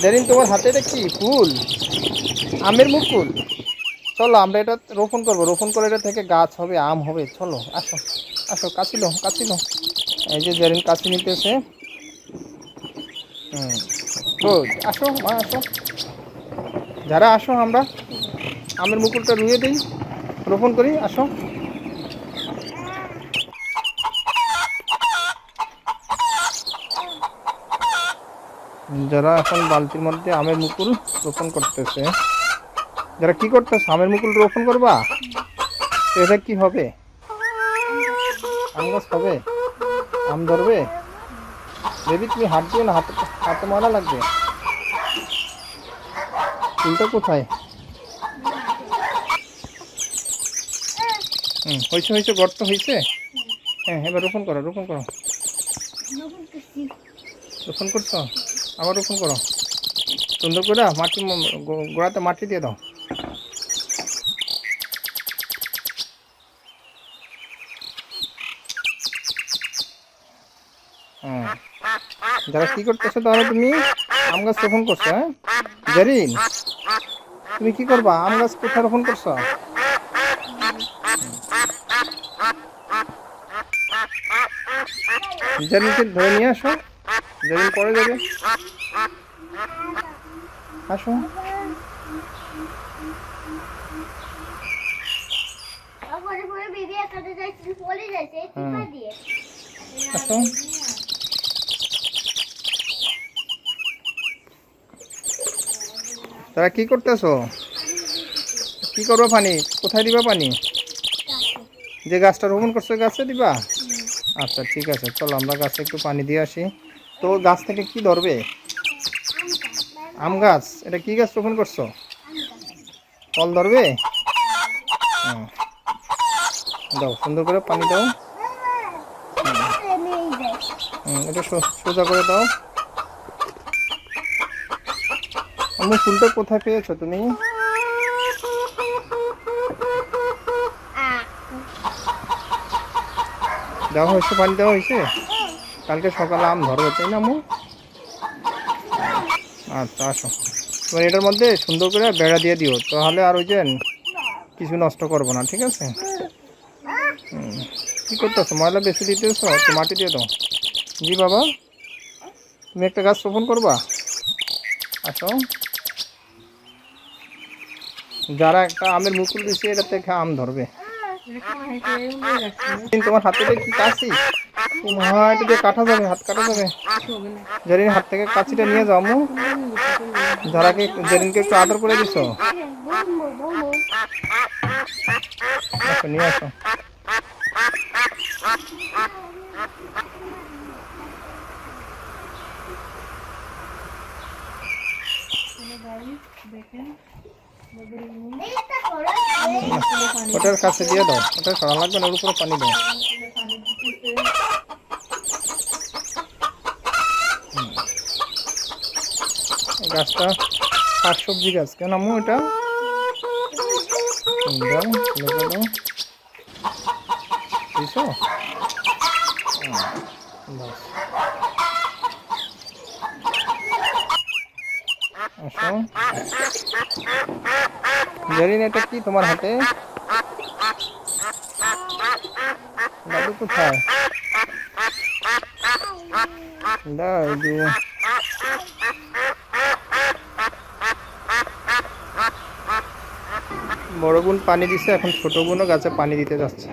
জেরিন, তোমার হাতে এটা কি ফুল? আমের মুকুল। চলো আমরা এটা রোপণ করবো, রোপণ করে এটা থেকে গাছ হবে, আম হবে। চলো আসো, আসো, কাছিল কাছিল। এই যে জেরিন কাছি নিতেছে। গুড, আসো মা আসো। যারা আসো, আমরা আমের মুকুলটা রুইয়ে দিই, রোপণ করি, আসো। যারা এখন বালতির মধ্যে আমের মুকুল রোপণ করতেছে। যারা কি করতেছে, আমের মুকুল রোপণ করবা? তো এটা কি হবে? আম গাছ হবে? আম ধরবে? বেবি তুমি হাত দিও না, হাতে হাতে মারা লাগবে। ফুলটা কোথায়? হয়েছে হয়েছে, গর্ত হয়েছে। হ্যাঁ, এবার রোপণ করো, রোপণ করো। রোপণ করছো? আবার রোপণ করো সুন্দর করে। মাটি গোড়াতে মাটি দিয়ে দাও। যারা কি করতেছো তাহলে? তুমি আম গাছ রোপণ করছো? হ্যাঁ জেরিন, তুমি কি করবা? আম গাছ কোথায় রোপণ করছো? জেরিনকে ধরে নিয়ে আসো, জেরিন পরে যাবে। আসো। আসো। তারা কি করতেছো? কি করবো? পানি কোথায় দিবা? পানি যে গাছটা রোপণ করছো গাছে দিবা? আচ্ছা ঠিক আছে, চলো আমরা গাছে একটু পানি দিয়ে আসি। তো গাছ থেকে কি ধরবে? আম গাছ। এটা কি গাছ রোপণ করছো? ফল ধরবে? দাও, সুন্দর করে পানি দাও। এটা সোজা করে দাও। আমি ফুলটা কোথায় পেয়েছো তুমি? দেওয়া হয়েছে, পানি দেওয়া হয়েছে। কালকে সকালে আম ধরবে, তাই না আমু? আচ্ছা আসো, এবার এটার মধ্যে সুন্দর করে বেড়া দিয়ে দিও, তাহলে আর ওই যে কিছু নষ্ট করবো না, ঠিক আছে? কি করতেছো? ময়লা বেশি দিতেছো, একটু মাটি দিয়ে দাও। জি বাবা, তুমি একটা গাছ রোপণ করবা? আসো। যারা একটা আমের মুকুল দিচ্ছে, এটা থেকে আম ধরবে। তোমার হাতে কি কাশি? এটা দিয়ে কাটা যাবে, হাত কাটা যাবে। জেরিন, হাত থেকে কাছিটা নিয়ে যাও আমু। যারাকে জেরিনকে একটু আদর করে দিছো। আসো, নিয়ে আসো। ওটার কাছে দিয়ে দাও, ওটা সরা লাগবে না, ওর উপরে পানি দাও। গাছটা শাকসবজি গাছ, কেন আম্মু? এটা বুঝছো? আসো। জেরিন, এটা কি তোমার হাতে? দাদু কোথায়? দাদু। বড় বোন পানি দিচ্ছে, এখন ছোট বোনও গাছে পানি দিতে যাচ্ছে।